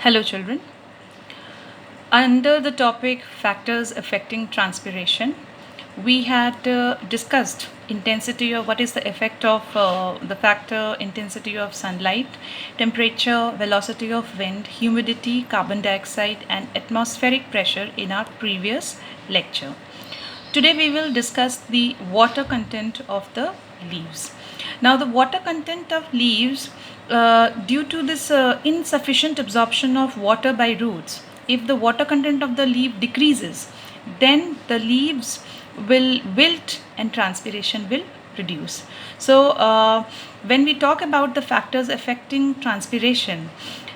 Hello children. Under the topic factors affecting transpiration, we had discussed intensity of what is the effect of the factor intensity of sunlight, temperature, velocity of wind, humidity, carbon dioxide and atmospheric pressure in our previous lecture. Today we will discuss the water content of the leaves. Now the water content of leaves, due to this insufficient absorption of water by roots, if the water content of the leaf decreases, then the leaves will wilt and transpiration will reduce. So when we talk about the factors affecting transpiration,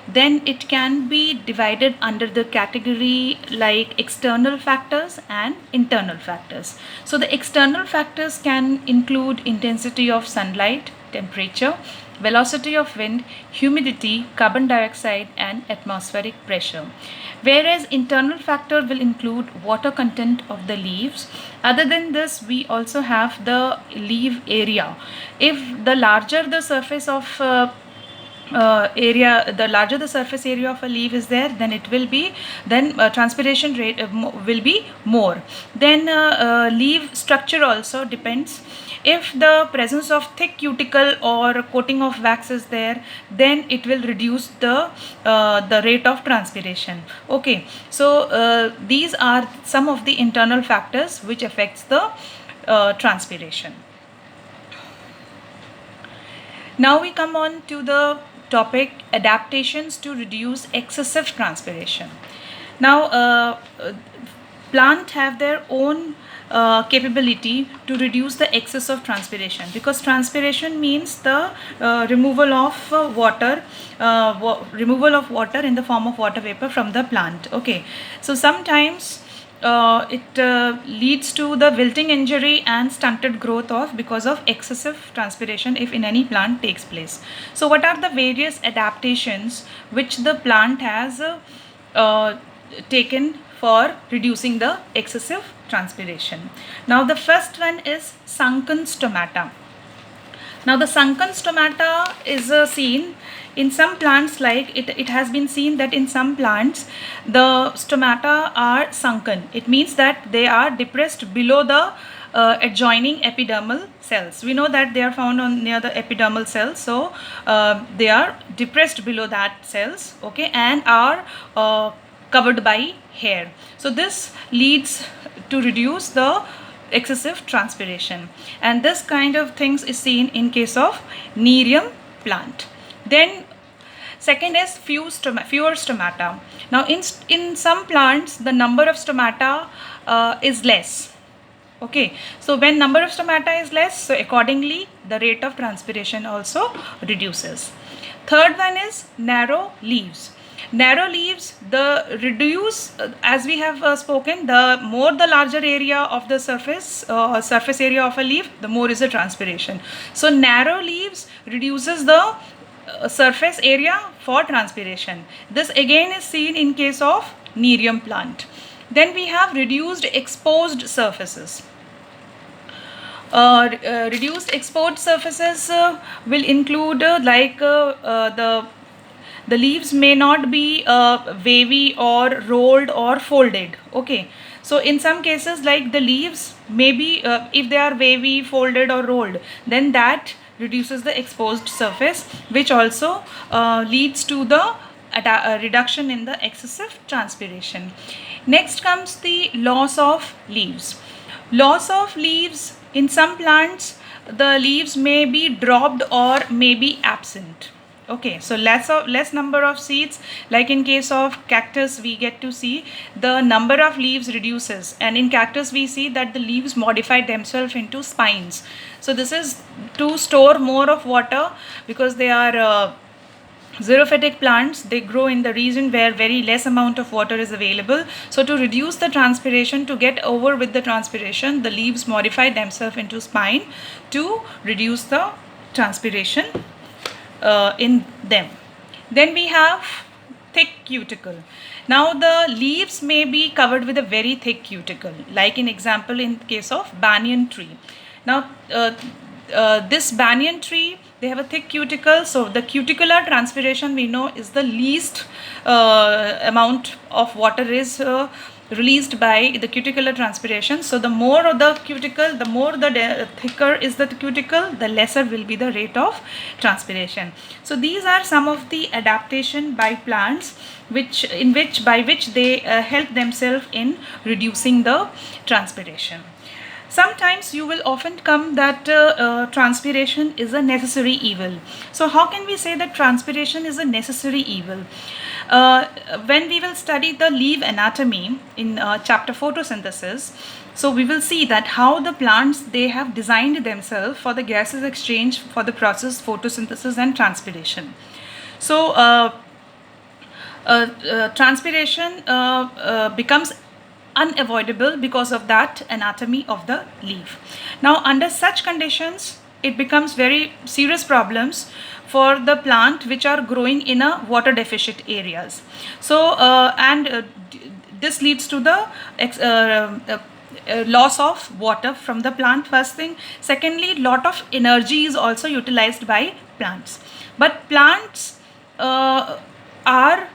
then it can be divided under the category like external factors and internal factors. So the external factors can include intensity of sunlight, temperature, velocity of wind, humidity, carbon dioxide and atmospheric pressure. Whereas internal factor will include water content of the leaves. Other than this, we also have the leaf area. If the larger the surface of the larger the surface area of a leaf is there, then it will be, then transpiration rate will be more. Then leaf structure also depends. If the presence of thick cuticle or coating of wax is there, then it will reduce the rate of transpiration. Okay, so these are some of the internal factors which affects the transpiration. Now we come on to the topic adaptations to reduce excessive transpiration. Now plant have their own capability to reduce the excess of transpiration, because transpiration means the removal of removal of water in the form of water vapor from the plant. Okay, so sometimes it leads to the wilting injury and stunted growth of because of excessive transpiration if in any plant takes place. So what are the various adaptations which the plant has taken for reducing the excessive transpiration? Now the first one is sunken stomata. Now the sunken stomata is seen in some plants, like it has been seen that in some plants the stomata are sunken. It means that they are depressed below the adjoining epidermal cells. We know that they are found on near the epidermal cells, so they are depressed below that cells, okay, and are covered by hair. So this leads to reduce the excessive transpiration, and this kind of things is seen in case of Nerium plant. Then second is fewer stomata. Now in some plants the number of stomata is less. Okay, so when number of stomata is less, so accordingly the rate of transpiration also reduces. Third one is narrow leaves. Narrow leaves, the reduce, as we have spoken, the more the larger area of the surface area of a leaf, the more is the transpiration. So narrow leaves reduces the surface area for transpiration. This again is seen in case of Nerium plant. Then we have reduced exposed surfaces. Reduced exposed surfaces will include the leaves may not be wavy or rolled or folded. Okay, so in some cases, like the leaves may be if they are wavy, folded or rolled, then that reduces the exposed surface, which also leads to the reduction in the excessive transpiration. Next comes the loss of leaves. Loss of leaves, in some plants the leaves may be dropped or may be absent. Okay, so less number of seeds, like in case of cactus we get to see the number of leaves reduces, and in cactus we see that the leaves modify themselves into spines. So this is to store more of water, because they are xerophytic plants. They grow in the region where very less amount of water is available. So to reduce the transpiration, to get over with the transpiration, the leaves modify themselves into spine to reduce the transpiration in them. Then we have thick cuticle. Now the leaves may be covered with a very thick cuticle, like in example in case of banyan tree. Now this banyan tree, they have a thick cuticle. So the cuticular transpiration we know is the least amount of water is released by the cuticular transpiration. So the more of the cuticle, the more the thicker is the cuticle, the lesser will be the rate of transpiration. So these are some of the adaptation by plants by which they help themselves in reducing the transpiration. Sometimes you will often come that transpiration is a necessary evil. So how can we say that transpiration is a necessary evil? When we will study the leaf anatomy in chapter photosynthesis, so we will see that how the plants, they have designed themselves for the gases exchange for the process photosynthesis and transpiration. So transpiration becomes unavoidable because of that anatomy of the leaf. Now under such conditions, it becomes very serious problems for the plant which are growing in a water deficient areas. So this leads to the loss of water from the plant, first thing. Secondly, lot of energy is also utilized by plants, but plants are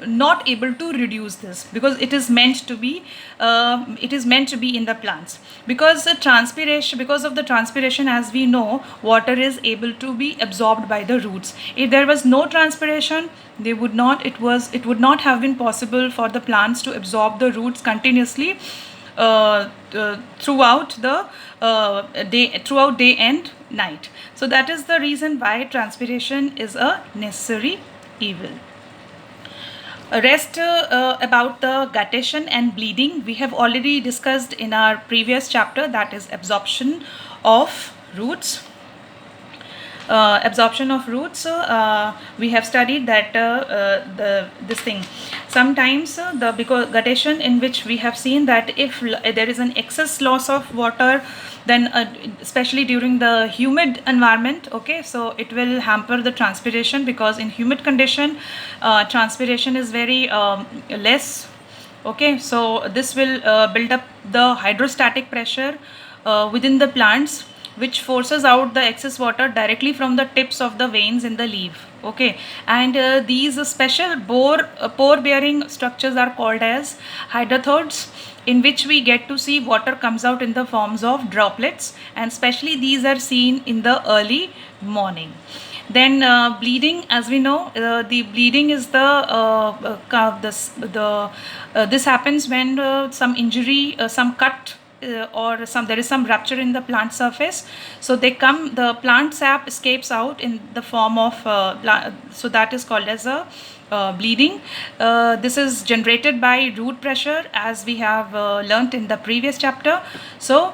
not able to reduce this because it is meant to be in the plants, because the transpiration, because of the transpiration, as we know, water is able to be absorbed by the roots. If there was no transpiration, it would not have been possible for the plants to absorb the roots continuously throughout day and night. So that is the reason why transpiration is a necessary evil. Rest about the guttation and bleeding we have already discussed in our previous chapter, that is absorption of roots. We have studied that sometimes because guttation, in which we have seen that if there is an excess loss of water, then especially during the humid environment, okay, so it will hamper the transpiration, because in humid condition transpiration is very less, okay. So this will build up the hydrostatic pressure within the plants, which forces out the excess water directly from the tips of the veins in the leaf, okay. And these special pore bearing structures are called as hydrathodes, in which we get to see water comes out in the forms of droplets, and especially these are seen in the early morning. Then bleeding, as we know, the bleeding is this happens when some injury, some cut, or there is some rupture in the plant surface. So the plant sap escapes out in the form of so that is called as a bleeding. This is generated by root pressure, as we have learnt in the previous chapter. So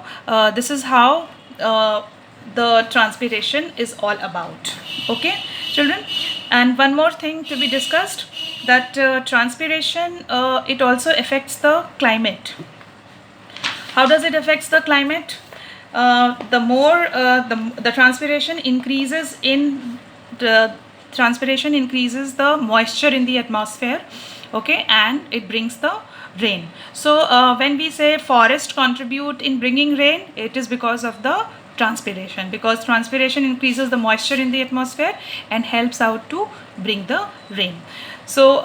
this is how the transpiration is all about, okay children. And one more thing to be discussed, that transpiration, it also affects the climate. How does it affect the climate? The more the transpiration increases the moisture in the atmosphere, okay, and it brings the rain. So when we say forests contribute in bringing rain, it is because of the transpiration, because transpiration increases the moisture in the atmosphere and helps out to bring the rain. So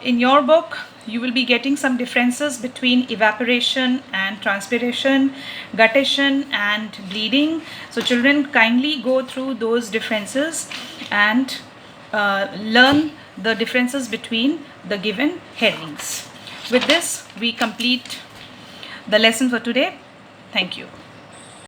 in your book you will be getting some differences between evaporation and transpiration, guttation and bleeding. So children, kindly go through those differences and learn the differences between the given headings. With this, we complete the lesson for today. Thank you.